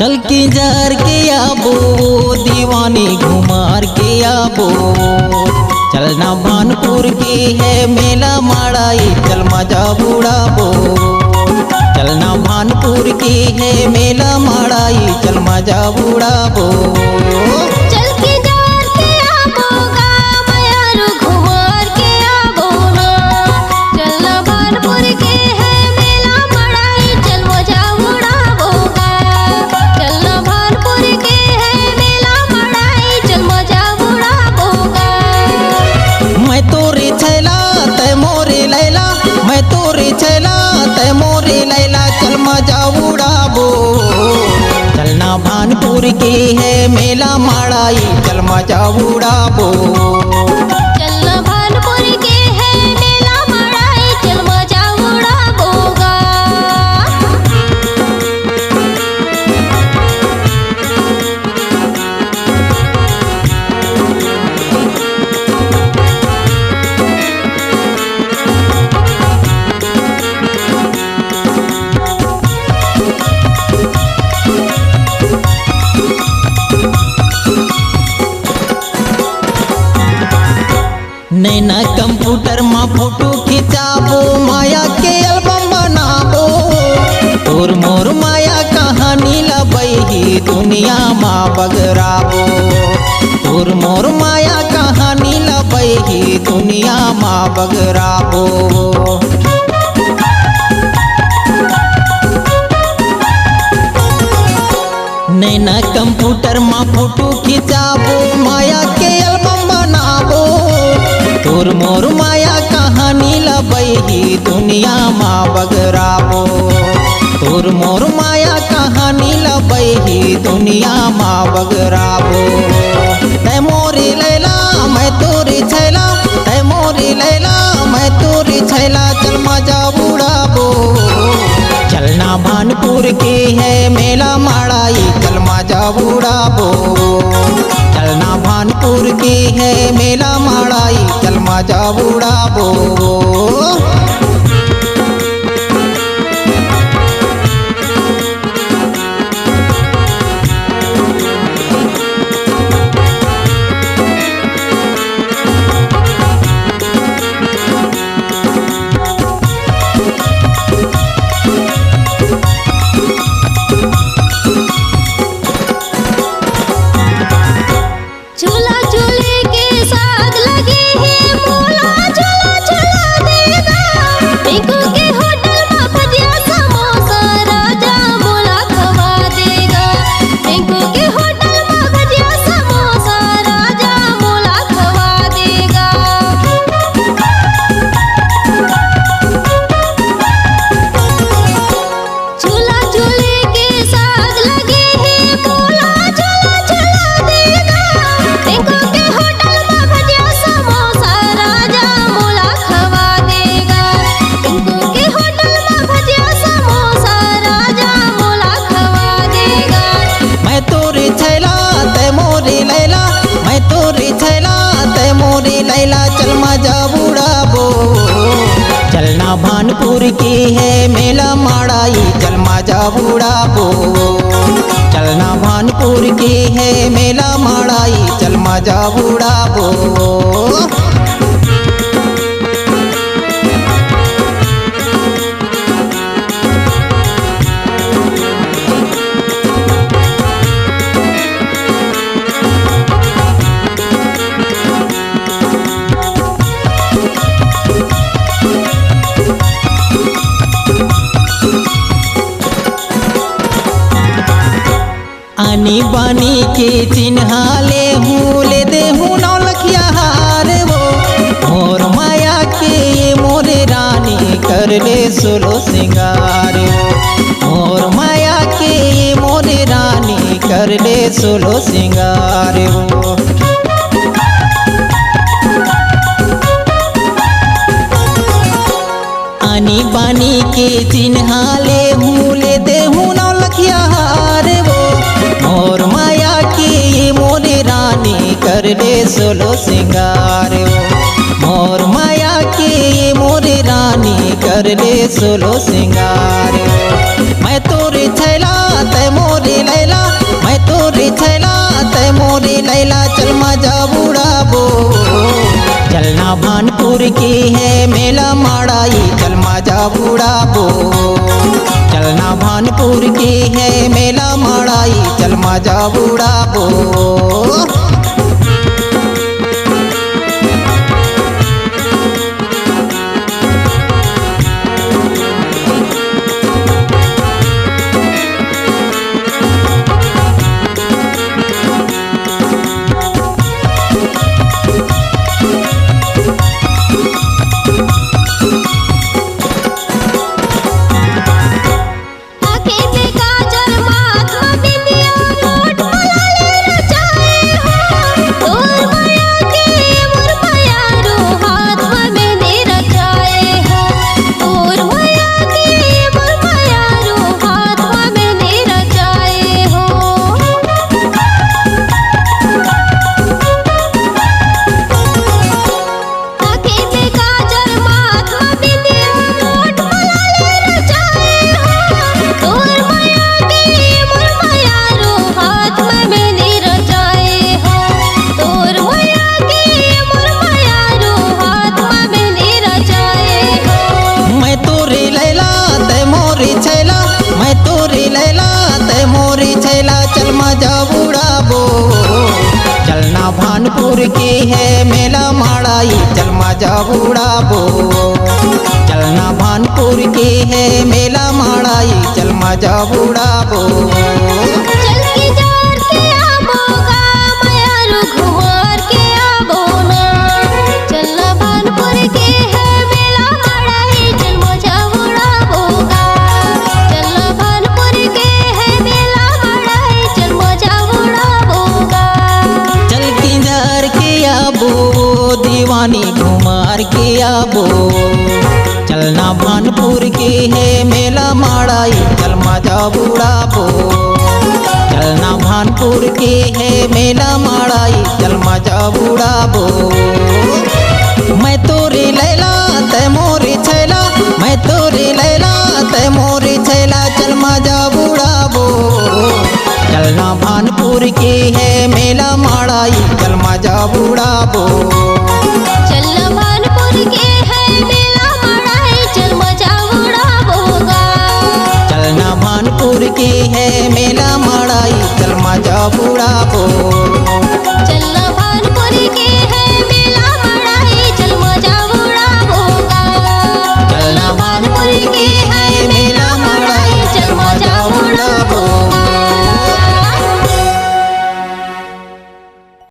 चल के जार के आबो दीवानी घुमार के आबो। चलना भानपुर के है मेला माड़ाई चल मजा उड़ाबो। चलना भानपुर के है मेला माड़ाई चल मजा उड़ाबो। चलना भानपुर के है मेला माड़ाई चल मजा उड़ाबो। चलना भानपुर के है मेला माड़ाई चल मजा उड़ाबोगा। नैना कंप्यूटर में फोटो खिंचाबो माया के एल्बम बनाबो। तोर मोर माया कहानी लबही दुनिया में बगराबो। तोर मोर माया कहानी लबही दुनिया में बगराबो। नैना कंप्यूटर में फोटो खिंचाबो माया के एल्बम बनाबो। तोर मोर माया कहानी लबही दुनिया में बगराबो। तोर मोर माया कहानी लबही दुनिया में बगराबो। तै मोरी लैला मैं तोरी छैला, तै मोरी लैला मैं तोरी छैला चल मजा उड़ाबो। चलना भानपुर के है मेला माड़ाई चल मजा उड़ाबो। चलना भानपुर के है मेला माड़ाई चल मजा उड़ाबो। चल मजा उड़ाबो। चलना भानपुर के है मेला माड़ाई चल मजा उड़ाबो। चलना भानपुर के है मेला माड़ाई चल मजा उड़ाबो। आनी बानी के चिन्हा ले हूँ ले दे हूँ नौ लखिया हार वो। मोर माया के मोरे रानी कर ले सोलो सिंगार वो। मोर माया के मोरे रानी कर ले सोलो सिंगार वो। आनी बानी के चिन्हा ले हूँ ले दे हूँ नौ लखिया हार वो। मोर माया की मोरे रानी कर ले सोलो सिंगार वो। मोर माया की मोरे रानी कर ले सोलो सिंगार वो। मैं तोरे छैला तै मोरे लैला भानपुर की है मेला माड़ाई चल मजा बुड़ाबो। चलना भानपुर की है मेला माड़ाई चल मजा बुड़ाबो। आँखें पे काजल माथ में बिंदिया होठ मलाले रचाए हो। तोर माया के मोर माया रो हाथ में मेहंदी रचाए हो। तोर माया के मोर माया रो हाथ में मेहंदी रचाए हो। आँखें पे काजल माथ में बिंदिया होठ मलाले रचाए हो। तोर माया के मोर माया रो हाथ में मेहंदी रचाए हो। तोर माया के मोर माया रो हाथ में मेहंदी रचाए हो। मैं तोरी लैला ते मोरी छैला, मैं तोरी लैला ते मोरी छैला चल मजा बुड़ाबो। चलना भानपुर की है मेला माड़ाई चल मजा बुड़ाबो। चलना भानपुर की है मेला माड़ाई चल मजा बुड़ाबो। चल के जार के आबो गा माया रो घुमार के आबो ना। चलना भानपुर के है मेला माड़ाई चल मजा बुड़ाबो गा। चलना भानपुर के है मेला माड़ाई चल मजा बुड़ाबो गा। चल किंजर के आबो दीवानी घुमार के आबो। चलना भानपुर की है मेला माड़ाई चल मजा बुड़ाबो। चलना भानपुर की है मेला माड़ाई चल मजा बुड़ाबो। मैं तोरी लैला ते मोरी छैला, मैं तोरी लैला ते मोरी छैला चल मजा बुड़ाबो। चलना भानपुर की है मेला माड़ाई चल मजा बुड़ाबो। चलना भानपुर के है मेला माड़ाई चल मजा बुड़ाबो गा। चलना भानपुर की है मेला माड़ाई चल मजा बुड़ाबो।